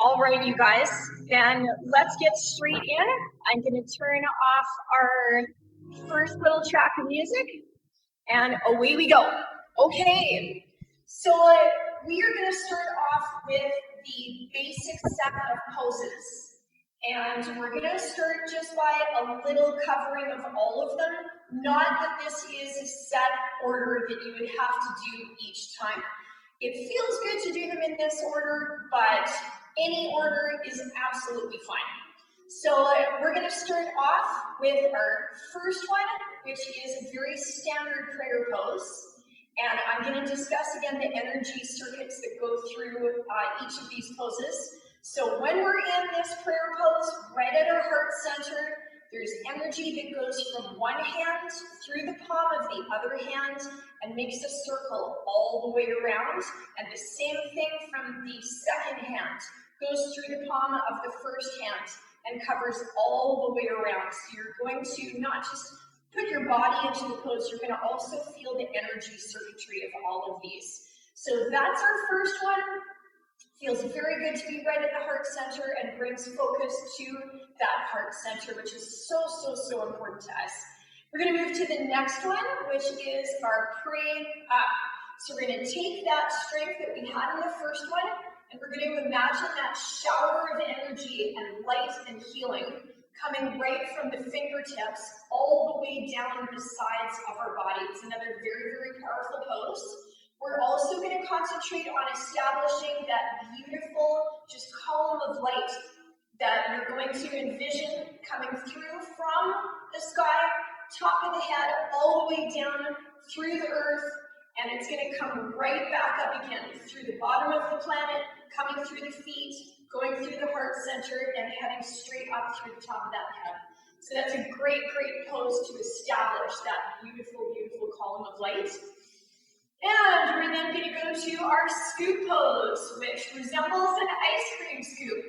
All right, you guys, then let's get straight in. I'm going to turn off our first little track of music, and away we go. Okay, so we are going to start off with the basic set of poses. And we're going to start just by a little covering of all of them. Not that this is a set order that you would have to do each time. It feels good to do them in this order, but any order is absolutely fine. So we're going to start off with our first one, which is a very standard prayer pose. And I'm going to discuss again the energy circuits that go through each of these poses. So when we're in this prayer pose, right at our heart center, there's energy that goes from one hand through the palm of the other hand and makes a circle all the way around. And the same thing from the second hand goes through the palm of the first hand and covers all the way around. So you're going to not just put your body into the pose, you're going to also feel the energy circuitry of all of these. So that's our first one. Feels very good to be right at the heart center and brings focus to that heart center, which is so important to us. We're going to move to the next one, which is our pray up. So we're going to take that strength that we had in the first one, and we're going to imagine that shower of energy and light and healing coming right from the fingertips all the way down the sides of our body. It's another very powerful pose. We're also going to concentrate on establishing that beautiful just column of light that you're going to envision coming through from the sky, top of the head, all the way down through the earth, and it's going to come right back up again through the bottom of the planet, coming through the feet, going through the heart center, and heading straight up through the top of that head. So that's a great pose to establish that beautiful column of light. And we're then going to go to our scoop pose, which resembles an ice cream scoop.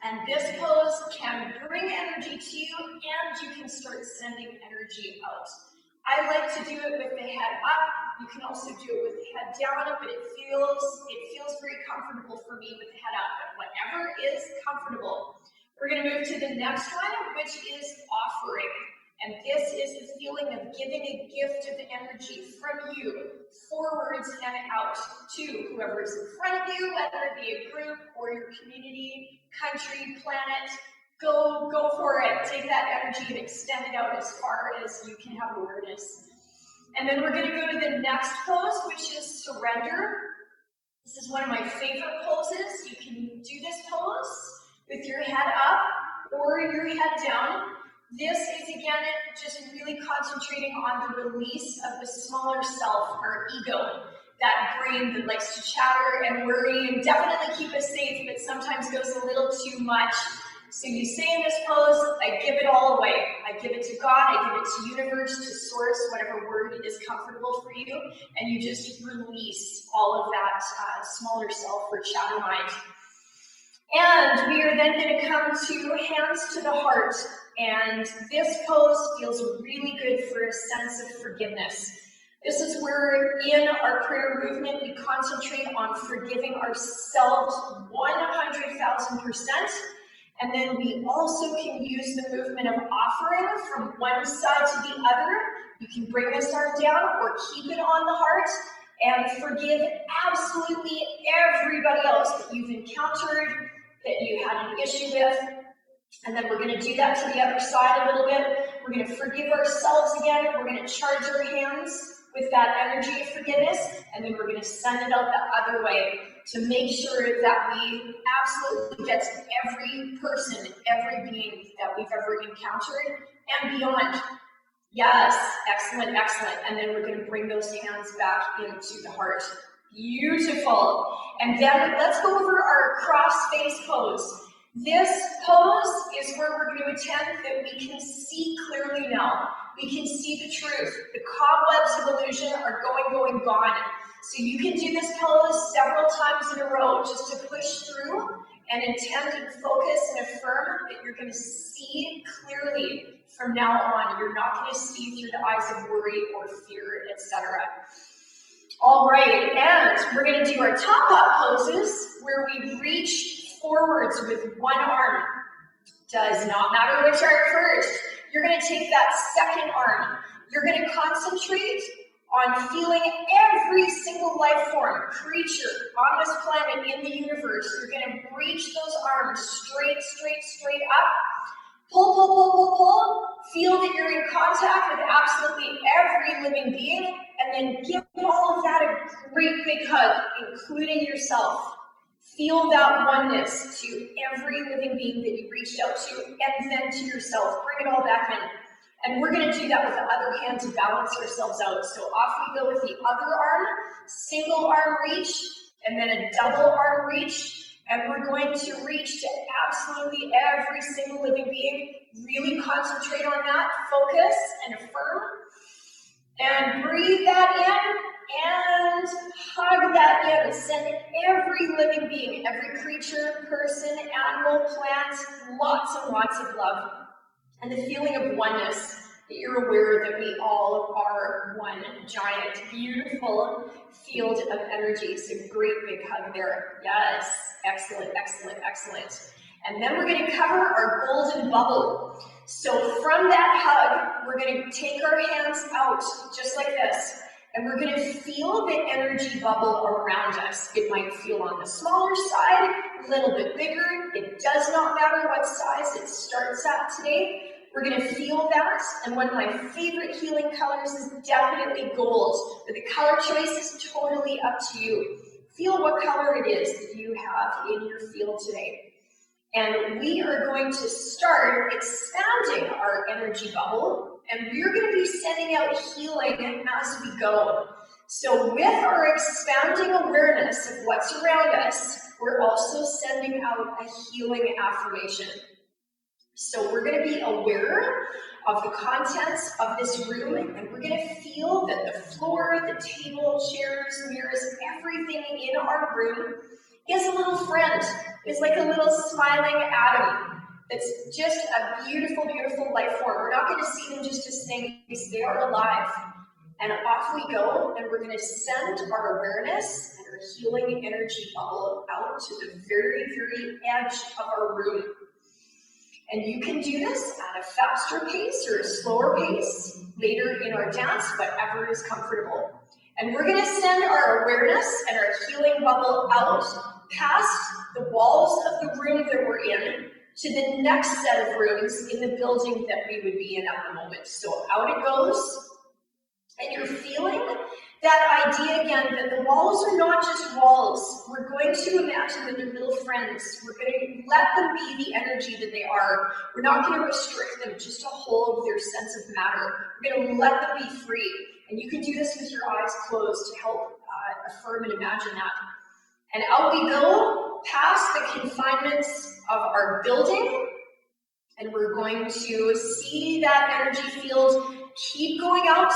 And this pose can bring energy to you, and you can start sending energy out. I like to do it with the head up. You can also do it with the head down, but it feels very comfortable for me with the head up. But whatever is comfortable. We're going to move to the next one, which is offering. And this is the feeling of giving a gift of energy from you forwards and out to whoever is in front of you, whether it be a group or your community, country, planet. Go for it. Take that energy and extend it out as far as you can have awareness. And then we're going to go to the next pose, which is surrender. This is one of my favorite poses. You can do this pose with your head up or your head down. This is, again, just really concentrating on the release of the smaller self, our ego, that brain that likes to chatter and worry and definitely keep us safe, but sometimes goes a little too much. So you say in this pose, I give it all away. I give it to God, I give it to universe, to source, whatever word is comfortable for you, and you just release all of that smaller self or chatter mind. And we are then going to come to hands to the heart. And this pose feels really good for a sense of forgiveness. This is where in our prayer movement, we concentrate on forgiving ourselves 100,000%. And then we also can use the movement of offering from one side to the other. You can bring this arm down or keep it on the heart and forgive absolutely everybody else that you've encountered, that you had an issue with. And then we're going to do that to the other side a little bit. We're going to forgive ourselves again. We're going to charge our hands with that energy of forgiveness, and then we're going to send it out the other way to make sure that we absolutely get to every person, every being that we've ever encountered and beyond. Yes, excellent. And then we're going to bring those hands back into the heart. Beautiful. And then let's go over our cross face pose. This pose is where we're going to attempt that we can see clearly now. We can see the truth. The cobwebs of illusion are gone. So you can do this pose several times in a row just to push through and intend and focus and affirm that you're going to see clearly from now on. You're not going to see through the eyes of worry or fear, etc. All right, and we're going to do our top up poses where we reach forwards with one arm. Does not matter which arm first. You're going to take that second arm. You're going to concentrate on feeling every single life form, creature on this planet, in the universe. You're going to reach those arms straight up. Pull, pull, pull, pull, pull. Feel that you're in contact with absolutely every living being, and then give all of that a great big hug, including yourself. Feel that oneness to every living being that you reached out to, and then to yourself. Bring it all back in. And we're going to do that with the other hand to balance ourselves out. So off we go with the other arm, single arm reach, and then a double arm reach. And we're going to reach to absolutely every single living being. Really concentrate on that, focus, and affirm. And breathe that in, and hug that in. Send every living being, every creature, person, animal, plant, lots and lots of love. And the feeling of oneness, that you're aware that we all are one giant, beautiful field of energy. So great big hug there. Yes, excellent, excellent, excellent. And then we're going to cover our golden bubble. So from that hug, we're going to take our hands out just like this. And we're going to feel the energy bubble around us. It might feel on the smaller side, a little bit bigger. It does not matter what size it starts at today. We're going to feel that, and one of my favorite healing colors is definitely gold, but the color choice is totally up to you. Feel what color it is that you have in your field today. And we are going to start expanding our energy bubble, and we're going to be sending out healing as we go. So with our expanding awareness of what's around us, we're also sending out a healing affirmation. So we're going to be aware of the contents of this room, and we're going to feel that the floor, the table, chairs, mirrors, everything in our room is a little friend. It's like a little smiling atom. It's just a beautiful, beautiful life form. We're not going to see them just as things. They are alive. And off we go, and we're going to send our awareness and our healing energy bubble out to the very, very edge of our room. And you can do this at a faster pace or a slower pace later in our dance, whatever is comfortable. And we're going to send our awareness and our healing bubble out past the walls of the room that we're in to the next set of rooms in the building that we would be in at the moment. So out it goes, and you're feeling that idea again that the walls are not just walls. We're going to imagine that they're little friends. We're going to let them be the energy that they are. We're not going to restrict them just to hold their sense of matter. We're going to let them be free. And you can do this with your eyes closed to help affirm and imagine that. And out we go past the confinements of our building. And we're going to see that energy field keep going out.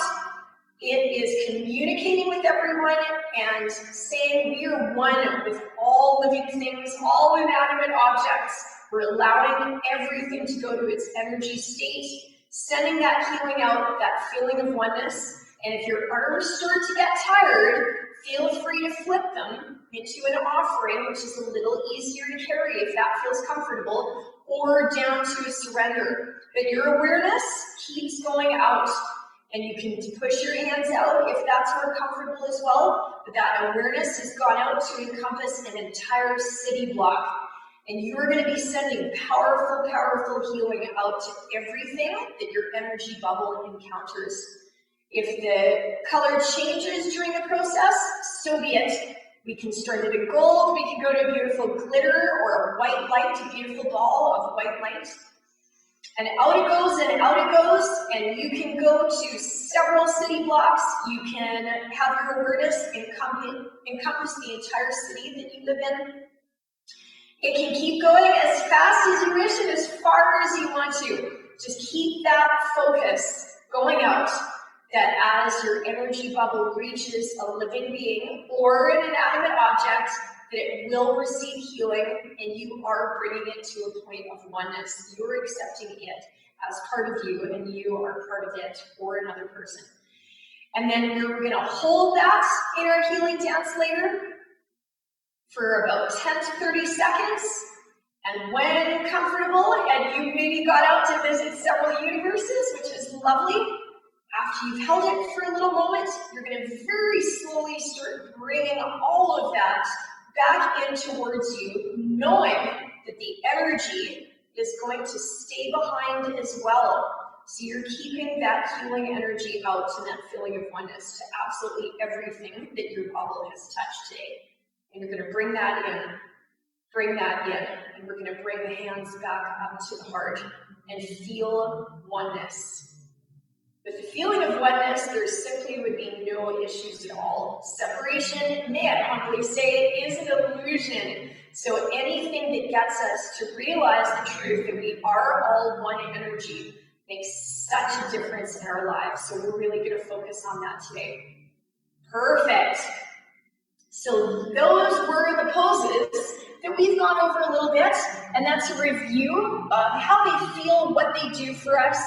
It is communicating with everyone and saying we are one with all living things, all inanimate objects. We're allowing everything to go to its energy state, sending that healing out, that feeling of oneness. And if your arms start to get tired, feel free to flip them into an offering, which is a little easier to carry if that feels comfortable, or down to a surrender. But your awareness keeps going out. And you can push your hands out if that's more comfortable as well. But that awareness has gone out to encompass an entire city block. And you are going to be sending powerful, powerful healing out to everything that your energy bubble encounters. If the color changes during the process, so be it. We can start at a gold, we can go to a beautiful glitter or a white light, a beautiful ball of white light. And out it goes, and out it goes, and you can go to several city blocks. You can have your awareness encompass the entire city that you live in. It can keep going as fast as you wish and as far as you want to. Just keep that focus going out, that as your energy bubble reaches a living being or an inanimate object, that it will receive healing, and you are bringing it to a point of oneness. You're accepting it as part of you, and you are part of it for another person. And then we're going to hold that in our healing dance later for about 10 to 30 seconds. And when comfortable, and you maybe got out to visit several universes, which is lovely, after you've held it for a little moment, you're going to very slowly start bringing all of that back in towards you, knowing that the energy is going to stay behind as well. So you're keeping that healing energy out and that feeling of oneness to absolutely everything that your bubble has touched today. And you're going to bring that in, and we're going to bring the hands back up to the heart and feel oneness. With the feeling of oneness, there simply would be no issues at all. Separation, may I humbly say, is an illusion. So anything that gets us to realize the truth that we are all one energy makes such a difference in our lives. So we're really going to focus on that today. Perfect. So those were the poses that we've gone over a little bit, and that's a review of how they feel, what they do for us,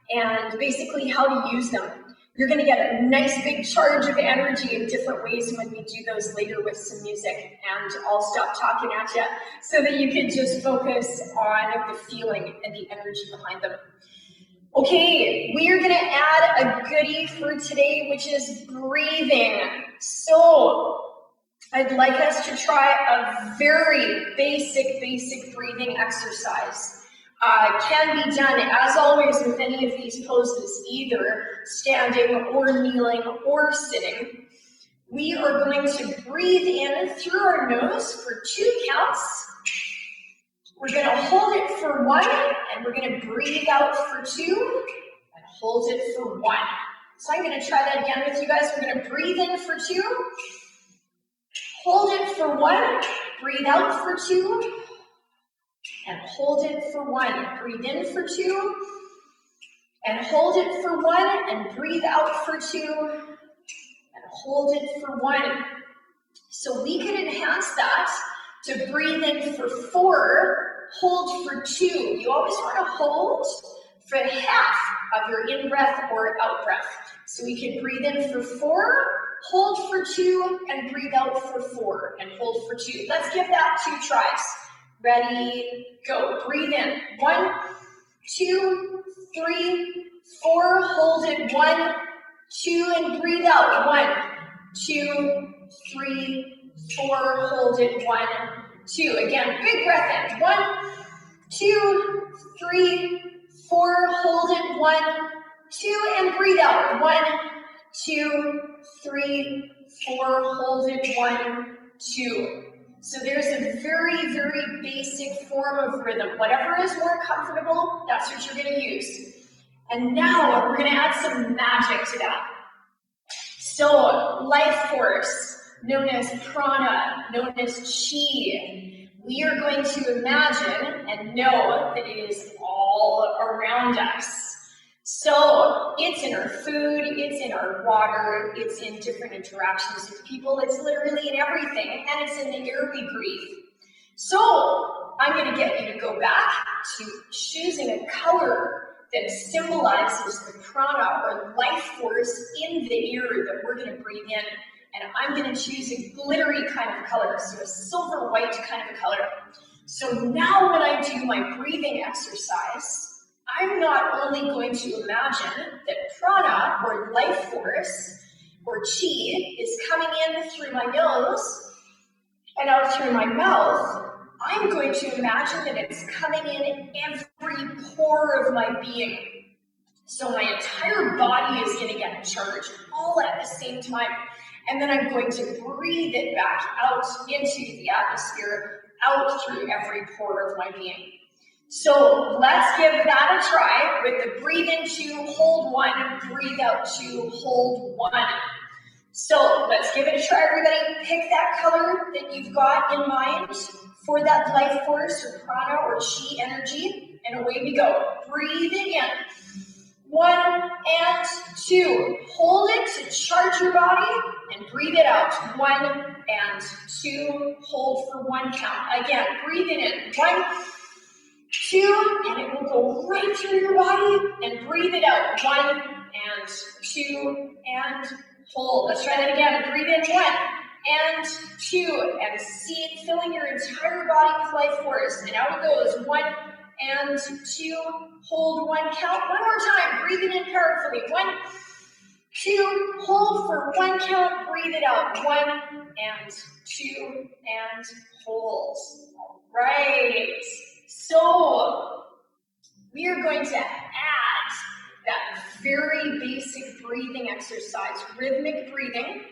and basically how to use them. You're going to get a nice big charge of energy in different ways when we do those later with some music, and I'll stop talking at you so that you can just focus on the feeling and the energy behind them. Okay, we are going to add a goodie for today, which is breathing. So I'd like us to try a very basic breathing exercise. Can be done, as always, with any of these poses, either standing or kneeling or sitting. We are going to breathe in through our nose for 2 counts. We're going to hold it for 1, and we're going to breathe out for 2, and hold it for 1. So I'm going to try that again with you guys. We're going to breathe in for 2, hold it for 1, breathe out for 2, and hold it for 1. Breathe in for 2, and hold it for 1, and breathe out for 2, and hold it for 1. So we can enhance that to breathe in for 4, hold for 2. You always want to hold for half of your in-breath or out-breath. So we can breathe in for 4, hold for 2, and breathe out for 4, and hold for 2. Let's give that 2 tries. Ready, go. Breathe in. 1, 2, 3, 4. Hold it. 1, 2, and breathe out. 1, 2, 3, 4. Hold it. 1, 2. Again, big breath in. 1, 2, 3, 4. Hold it. 1, 2, and breathe out. 1, 2, 3, 4. Hold it. 1, 2. So there's a very, very basic form of rhythm. Whatever is more comfortable, that's what you're going to use. And now we're going to add some magic to that. So life force, known as prana, known as chi, we are going to imagine and know that it is all around us. So it's in our food, it's in our water, it's in different interactions with people, it's literally in everything, and it's in the air we breathe. So I'm going to get you to go back to choosing a color that symbolizes the prana or life force in the air that we're going to breathe in. And I'm going to choose a glittery kind of color, so a silver white kind of a color. So now when I do my breathing exercise, I'm not only going to imagine that prana, or life force, or chi, is coming in through my nose and out through my mouth. I'm going to imagine that it's coming in every pore of my being. So my entire body is going to get charged all at the same time. And then I'm going to breathe it back out into the atmosphere, out through every pore of my being. So let's give that a try with the breathe in 2, hold 1, breathe out 2, hold 1. So let's give it a try, everybody. Pick that color that you've got in mind for that life force or prana or chi energy, and away we go. Breathe it in. 1 and 2. Hold it to charge your body and breathe it out. 1 and 2. Hold for 1 count. Again, breathe it in. 1, 2, and it will go right through your body, and breathe it out. 1 and 2 and hold. Let's try that again. Breathe in. 1, and 2, and see it filling your entire body with life force, and out it goes, 1 and 2, hold 1, count 1 more time, breathe it in powerfully, 1, 2, hold for 1 count, breathe it out, 1 and 2, and hold. All right, so we are going to add that very basic breathing exercise, rhythmic breathing,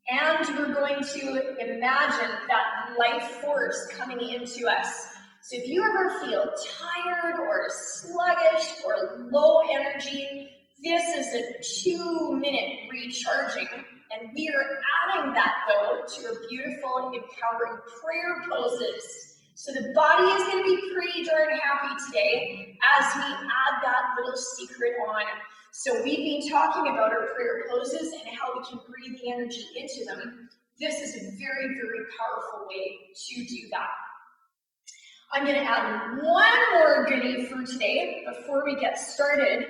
and we're going to imagine that life force coming into us. So if you ever feel tired or sluggish or low energy, this is a 2-minute recharging, and we are adding that though to a beautiful empowering prayer poses. So the body is going to be pretty darn happy today as we add that little secret on. So we've been talking about our prayer poses and how we can breathe the energy into them. This is a very, very powerful way to do that. I'm going to add one more goodie for today before we get started,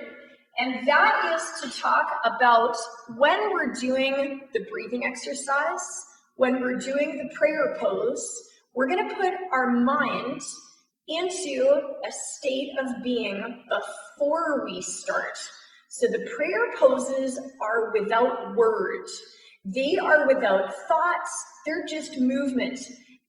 and that is to talk about when we're doing the breathing exercise, when we're doing the prayer pose, we're going to put our mind into a state of being before we start. So the prayer poses are without words. They are without thoughts. They're just movement.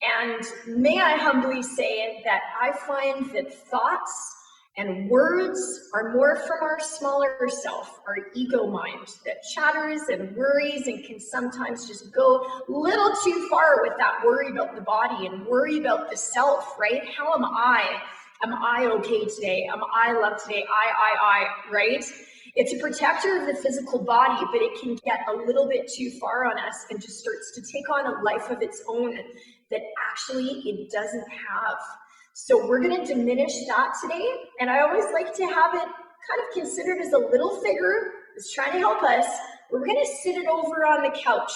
And may I humbly say that I find that thoughts and words are more from our smaller self, our ego mind, that chatters and worries and can sometimes just go a little too far with that worry about the body and worry about the self, right? How am I? Am I okay today? Am I loved today? I, right? It's a protector of the physical body, but it can get a little bit too far on us and just starts to take on a life of its own that actually it doesn't have. So we're going to diminish that today, and I always like to have it kind of considered as a little figure that's trying to help us. We're going to sit it over on the couch.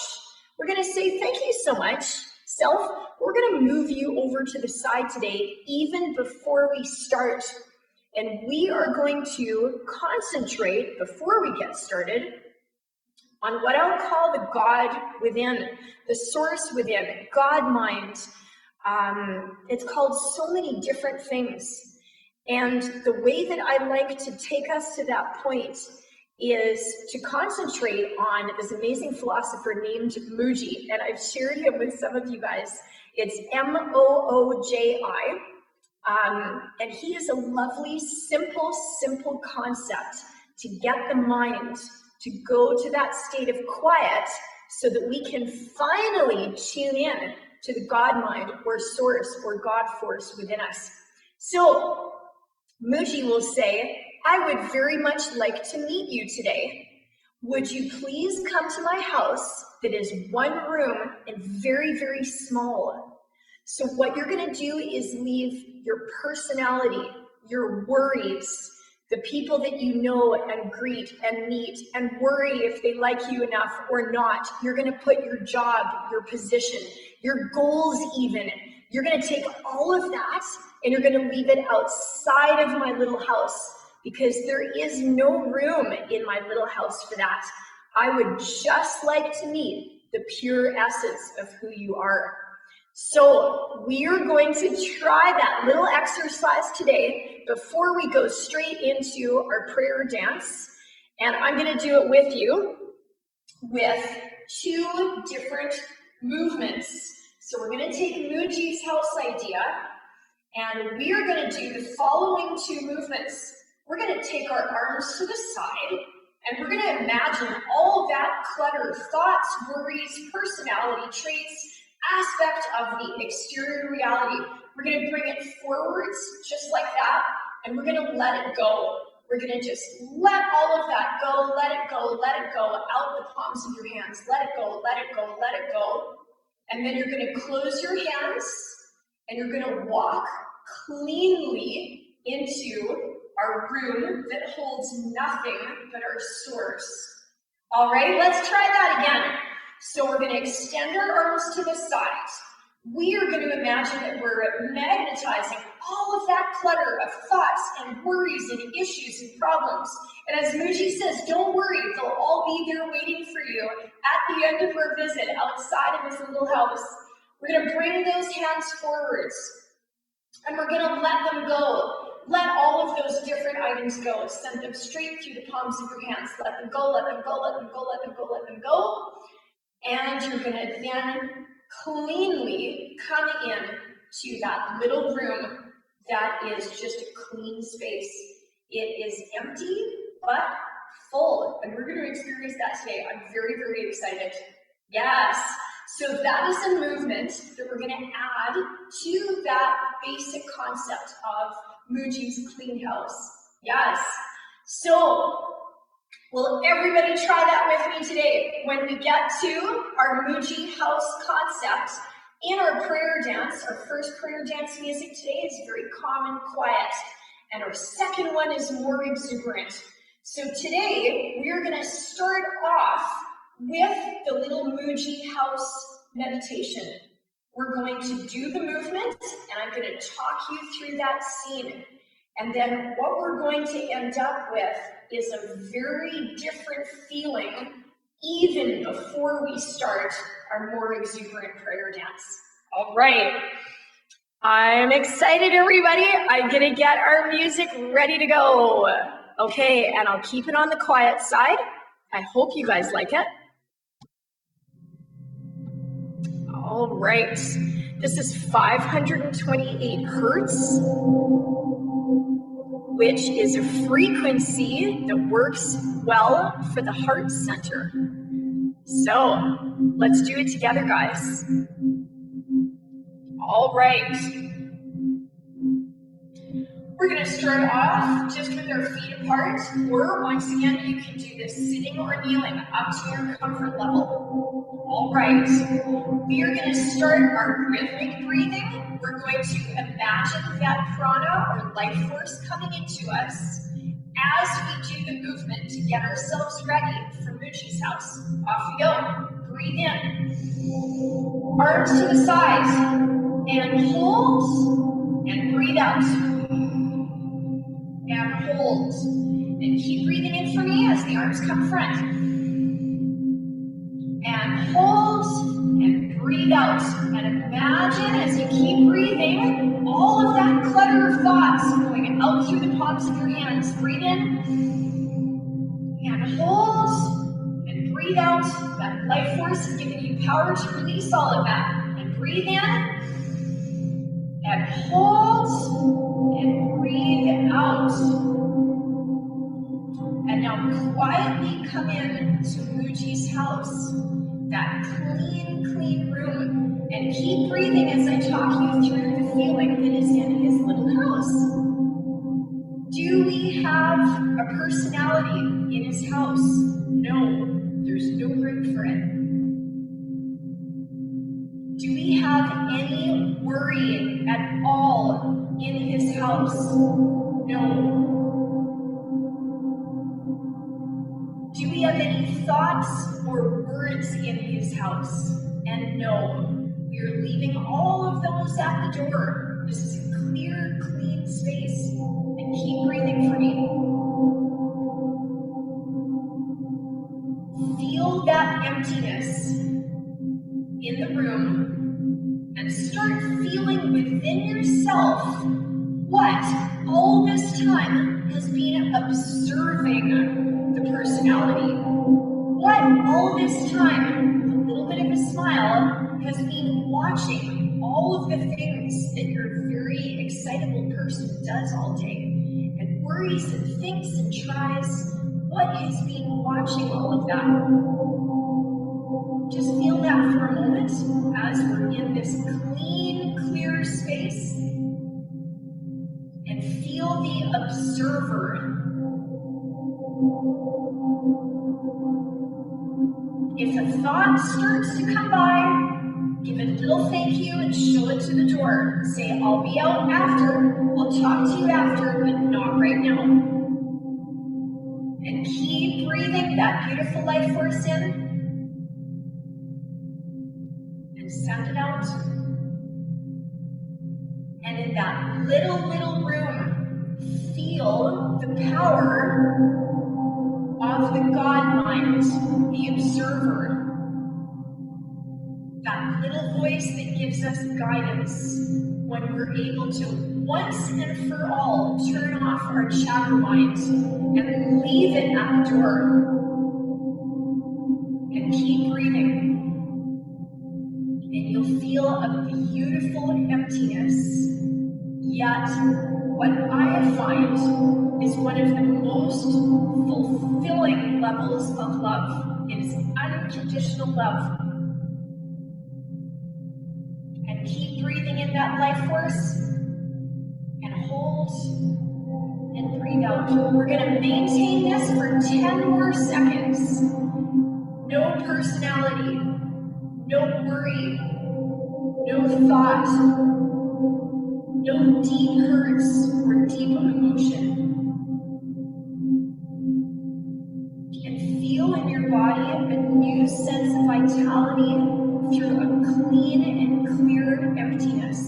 We're going to say, thank you so much, self. We're going to move you over to the side today, even before we start. And we are going to concentrate, before we get started, on what I'll call the God within, the source within, God mind. It's called so many different things. And the way that I like to take us to that point is to concentrate on this amazing philosopher named Mooji. And I've shared him with some of you guys. It's Mooji. And he is a lovely, simple concept to get the mind to go to that state of quiet so that we can finally tune in to the God mind or source or God force within us. So Mooji will say, I would very much like to meet you today. Would you please come to my house that is one room and very, very small? So what you're going to do is leave your personality, your worries, the people that you know and greet and meet and worry if they like you enough or not. You're going to put your job, your position, your goals even. You're going to take all of that and you're going to leave it outside of my little house because there is no room in my little house for that. I would just like to meet the pure essence of who you are. So we are going to try that little exercise today before we go straight into our prayer dance. And I'm going to do it with you with 2 different movements. So we're going to take Mooji's house idea and we are going to do the following 2 movements. We're going to take our arms to the side and we're going to imagine all of that clutter, thoughts, worries, personality traits, aspect of the exterior reality. We're going to bring it forwards just like that, and we're going to let it go. We're going to just let all of that go, let it go, out the palms of your hands. Let it go, let it go, let it go. And then you're going to close your hands, and you're going to walk cleanly into our room that holds nothing but our source. All right, let's try that again. So we're going to extend our arms to the sides. we are going to imagine that we're magnetizing all of that clutter of thoughts and worries and issues and problems. And as Muji says, don't worry, they'll all be there waiting for you at the end of our visit outside of this little house. We're going to bring those hands forwards and we're going to let them go. Let all of those different items go. Send them straight through the palms of your hands. Let them go, let them go, let them go, let them go, let them go. And you're going to then cleanly come in to that little room that is just a clean space. It is empty, but full. And we're going to experience that today. I'm very, very excited. Yes. So that is a movement that we're going to add to that basic concept of Muji's clean house. Yes. So will everybody try that with me today? When we get to our Muji house concept in our prayer dance, our first prayer dance music today is very calm and quiet. And our second one is more exuberant. So today we are going to start off with the little Muji house meditation. We're going to do the movement and I'm going to talk you through that scene. And then what we're going to end up with is a very different feeling even before we start our more exuberant prayer dance. All right. I'm excited, everybody. I'm going to get our music ready to go. Okay, and I'll keep it on the quiet side. I hope you guys like it. All right. This is 528 hertz, which is a frequency that works well for the heart center. So let's do it together, guys. All right. We're going to start off just with our feet apart, or once again, you can do this sitting or kneeling up to your comfort level. All right. We are going to start our rhythmic breathing. We're going to imagine that prana or life force coming into us as we do the movement to get ourselves ready for Muji's house. Off we go. Breathe in. Arms to the sides. And hold. And breathe out. And hold. And keep breathing in for me as the arms come front. And hold. And breathe out. And imagine as you keep breathing, all of that clutter of thoughts going out through the palms of your hands. Breathe in. And hold. And breathe out. That life force is giving you power to release all of that. And breathe in. And hold. And breathe out. And now quietly come in to Muji's house, that clean room, and keep breathing as I talk you through the feeling that is in his little house. Do we have a personality in his house? No, there's no room for it. Do we have any worry at all in his house? No. Do we have any thoughts or words in his house? And no, we are leaving all of those at the door. This is a clear, clean space. And keep breathing for me. Feel that emptiness in the room and start feeling within yourself what all this time has been observing the personality. What all this time, with a little bit of a smile, has been watching all of the things that your very excitable person does all day, and worries and thinks and tries. What has been watching all of that? Just feel that for a moment as we're in this clean, clear space. And feel the observer. If a thought starts to come by, give it a little thank you and show it to the door. Say, I'll be out after, I'll talk to you after, but not right now. And keep breathing that beautiful life force in. And send it out. in that little room, feel the power of the God mind, the observer, that little voice that gives us guidance when we're able to once and for all turn off our chatter mind and leave it at the door and keep breathing. And you'll feel a beautiful emptiness. Yet, what I find is one of the most fulfilling levels of love is unconditional love. And keep breathing in that life force and hold and breathe out. We're going to maintain this for 10 more seconds. No personality, no worry, no thought, no deep hurts or deep emotion. And feel in your body a new sense of vitality through a clean and clear emptiness.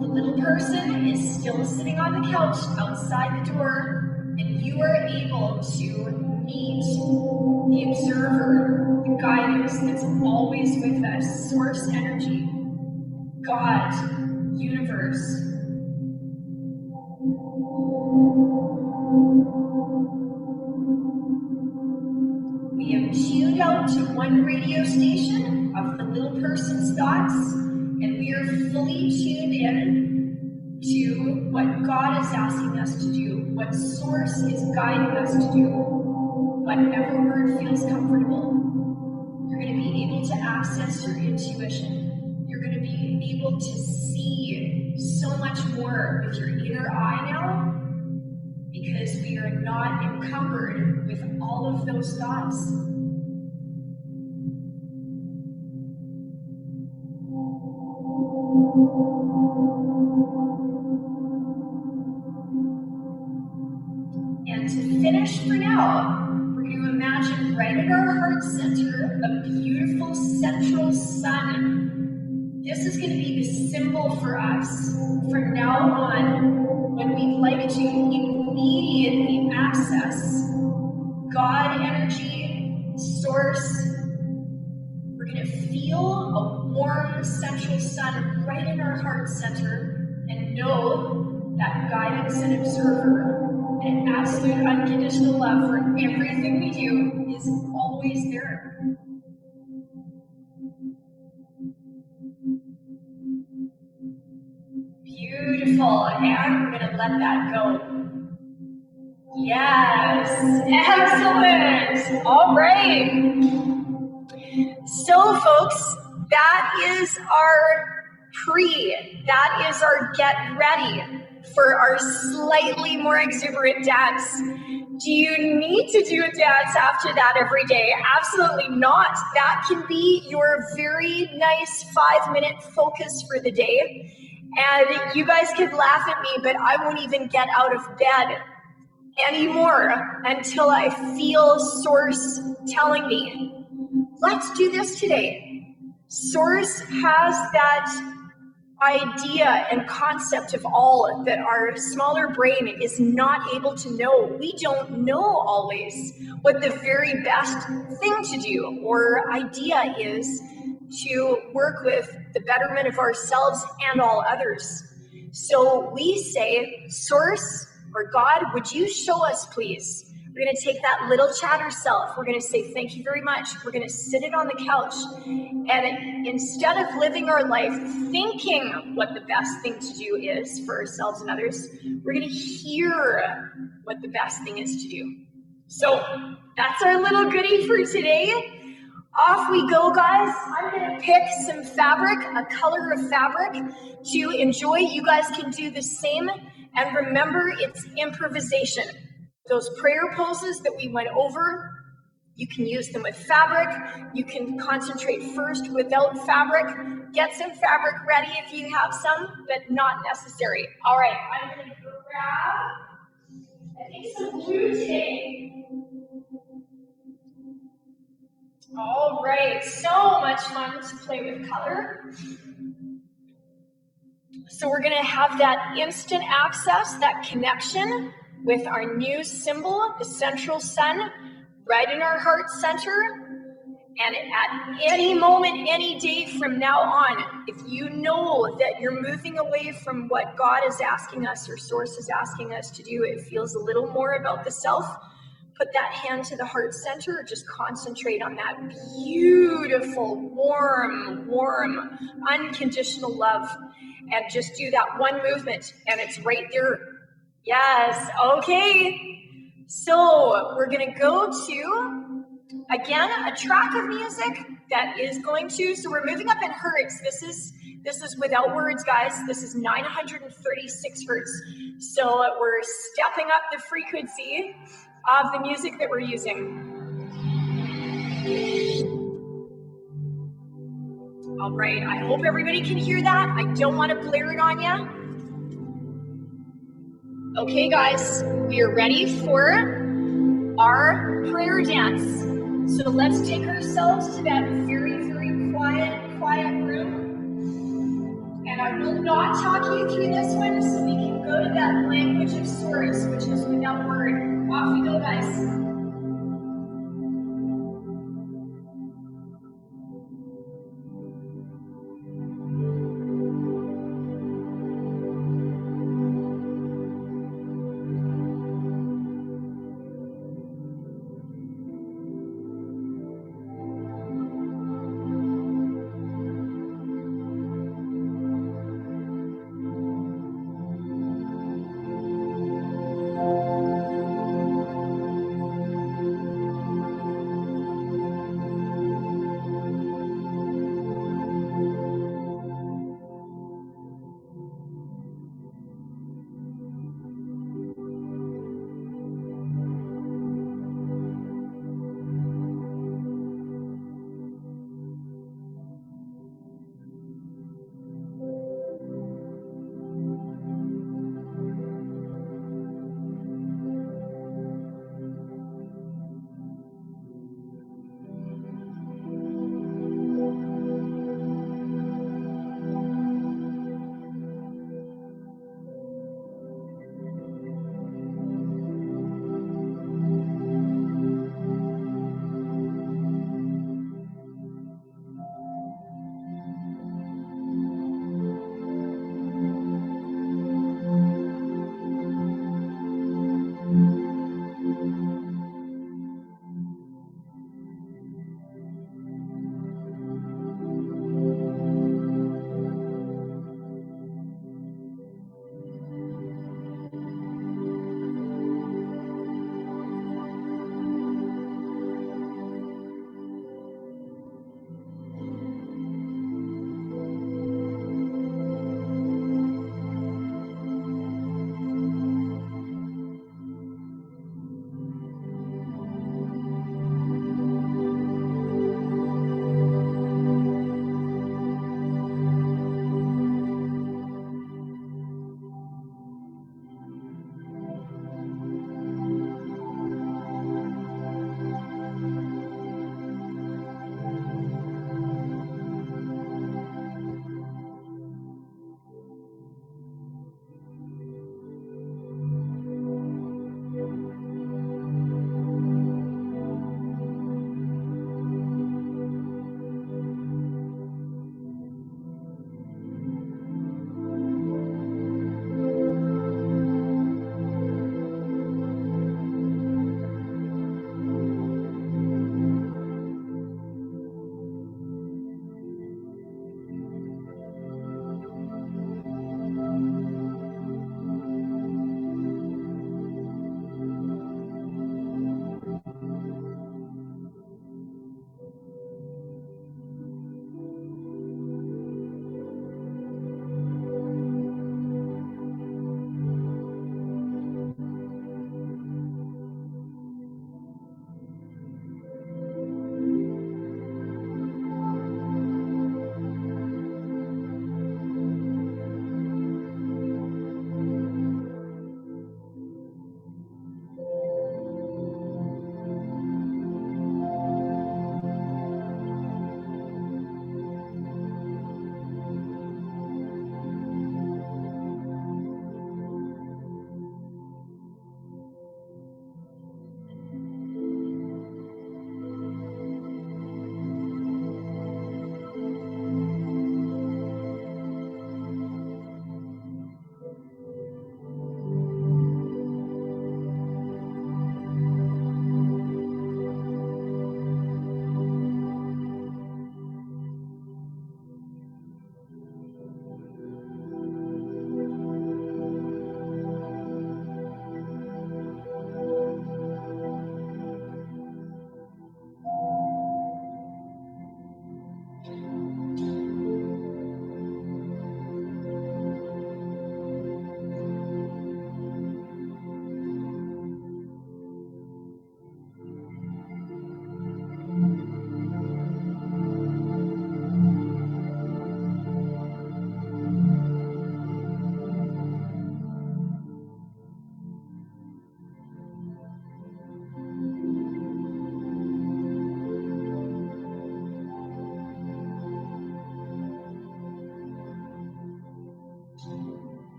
The little person is still sitting on the couch outside the door, and you are able to meet the observer, the guidance that's always with us, source energy, God, universe. We have tuned out to one radio station of the little person's thoughts, and we are fully tuned in to what God is asking us to do, what source is guiding us to do. Whatever word feels comfortable, you're going to be able to access your intuition. You're going to be able to see so much more with your inner eye now, because we are not encumbered with all of those thoughts. And to finish for now, we're going to imagine right at our heart center a beautiful central sun. This is going to be the symbol for us from now on when we'd like to immediately access God energy, source. We're going to feel a warm central sun right in our heart center and know that guidance and observer and absolute unconditional love for everything we do is always there. Beautiful, and we're going to let that go. Yes, excellent. All right. So, folks, that is our that is our get ready for our slightly more exuberant dance. Do you need to do a dance after that every day? Absolutely not. That can be your very nice 5-minute focus for the day. And you guys could laugh at me, but I won't even get out of bed anymore until I feel Source telling me, let's do this today. Source has that idea and concept of all that our smaller brain is not able to know. We don't know always what the very best thing to do or idea is to work with the betterment of ourselves and all others. So we say, Source or God, would you show us, please? We're going to take that little chatter self. We're going to say, thank you very much. We're going to sit it on the couch. And instead of living our life thinking what the best thing to do is for ourselves and others, we're going to hear what the best thing is to do. So that's our little goodie for today. Off we go, guys. I'm going to pick some fabric, a color of fabric to enjoy. You guys can do the same. And remember, it's improvisation. Those prayer poses that we went over, you can use them with fabric. You can concentrate first without fabric. Get some fabric ready if you have some, but not necessary. All right, I'm going to go grab, I think, some blue today. All right, so much fun to play with color. So we're going to have that instant access, that connection with our new symbol, the central sun, right in our heart center. And at any moment, any day from now on, if you know that you're moving away from what God is asking us or Source is asking us to do, it feels a little more about the self, put that hand to the heart center, or just concentrate on that beautiful, warm, unconditional love. And just do that one movement, and it's right there. Yes, okay. So we're gonna go to, again, a track of music that is going to, so we're moving up in hertz. This is without words, guys. This is 936 hertz. So we're stepping up the frequency of the music that we're using. All right, I hope everybody can hear that. I don't want to blare it on you. Okay, guys, we are ready for our prayer dance. So let's take ourselves to that very, very quiet room. And I will not talk you through this one, so we can go to that language of Source, which is without word. Off we go, guys.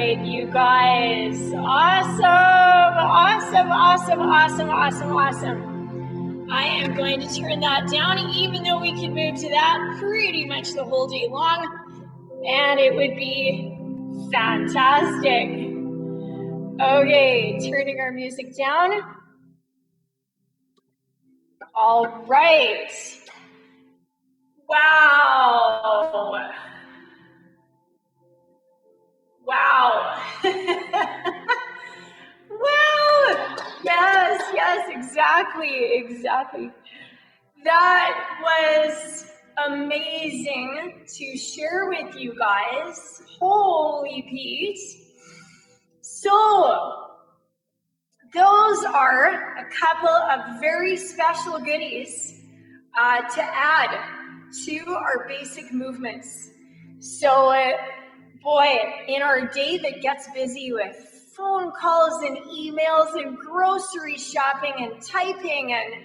right, you guys. Awesome. I am going to turn that down, even though we could move to that pretty much the whole day long, and it would be fantastic. Okay, turning our music down. All right. Wow. Wow. Yes, exactly. That was amazing to share with you guys. Holy Pete. So, those are a couple of very special goodies to add to our basic movements. So, boy, in our day that gets busy with phone calls and emails and grocery shopping and typing and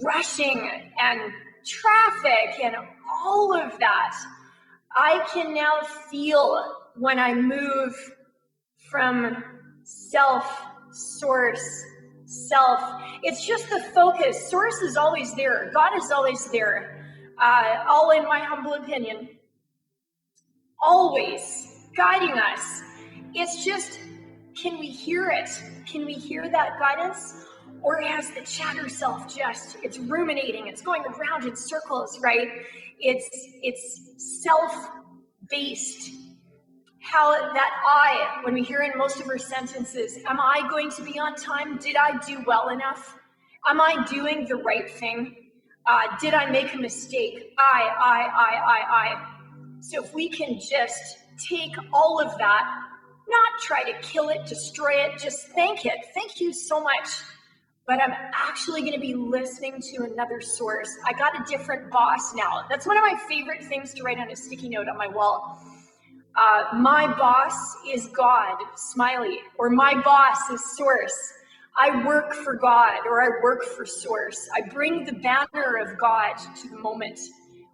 rushing and traffic and all of that, I can now feel when I move from self, source, self. It's just the focus. Source is always there. God is always there. All in my humble opinion. Always guiding us. It's just, can we hear it? Can we hear that guidance? Or has the chatter self just, it's ruminating, it's going around in circles, right? It's self-based. How that I, when we hear in most of our sentences, am I going to be on time? Did I do well enough? Am I doing the right thing? Did I make a mistake? I. So if we can just take all of that, not try to kill it, destroy it, just thank it. Thank you so much. But I'm actually going to be listening to another source. I got a different boss now. That's one of my favorite things to write on a sticky note on my wall. My boss is God, smiley, or my boss is source. I work for God, or I work for source. I bring the banner of God to the moment.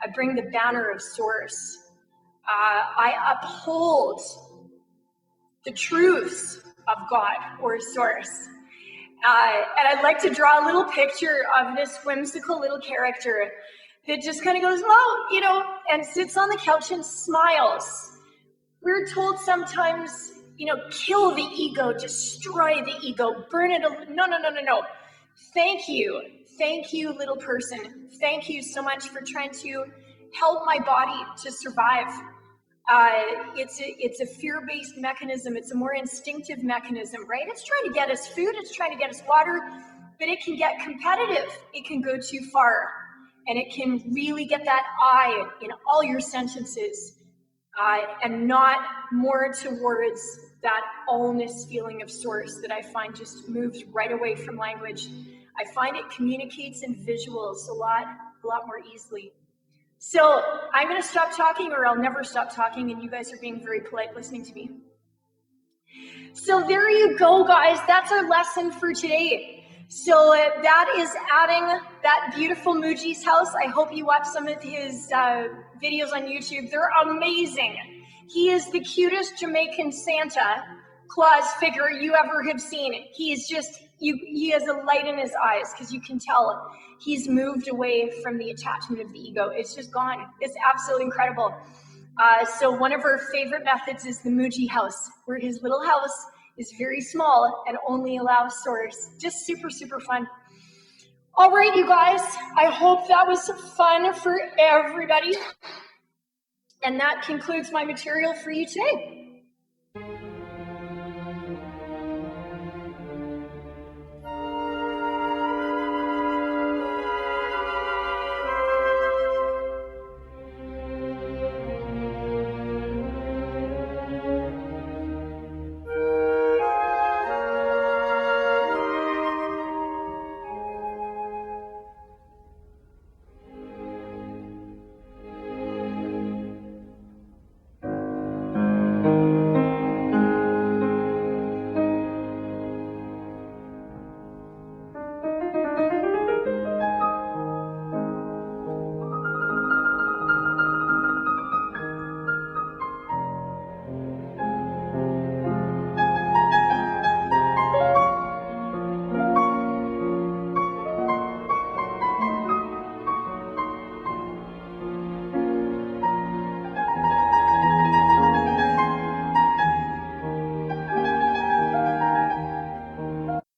I bring the banner of source. I uphold the truths of God or source. And I'd like to draw a little picture of this whimsical little character that just kind of goes, well, and sits on the couch and smiles. We're told sometimes, kill the ego, destroy the ego, burn it. No. Thank you, little person. Thank you so much for trying to help my body to survive. It's a fear-based mechanism. It's a more instinctive mechanism, right? It's trying to get us food. It's trying to get us water, but it can get competitive. It can go too far, and it can really get that I in all your sentences. And not more towards that allness feeling of source that I find just moves right away from language. I find it communicates in visuals a lot more easily. So I'm going to stop talking, or I'll never stop talking, and you guys are being very polite listening to me. So there you go, guys. That's our lesson for today. So that is adding that beautiful Muji's house. I hope you watch some of his videos on YouTube. They're amazing. He is the cutest Jamaican Santa Claus figure you ever have seen. He is just, he has a light in his eyes because you can tell he's moved away from the attachment of the ego. It's just gone. It's absolutely incredible. So one of our favorite methods is the Muji house, where his little house is very small and only allows source. Just super, super fun. All right, you guys, I hope that was fun for everybody. And that concludes my material for you today.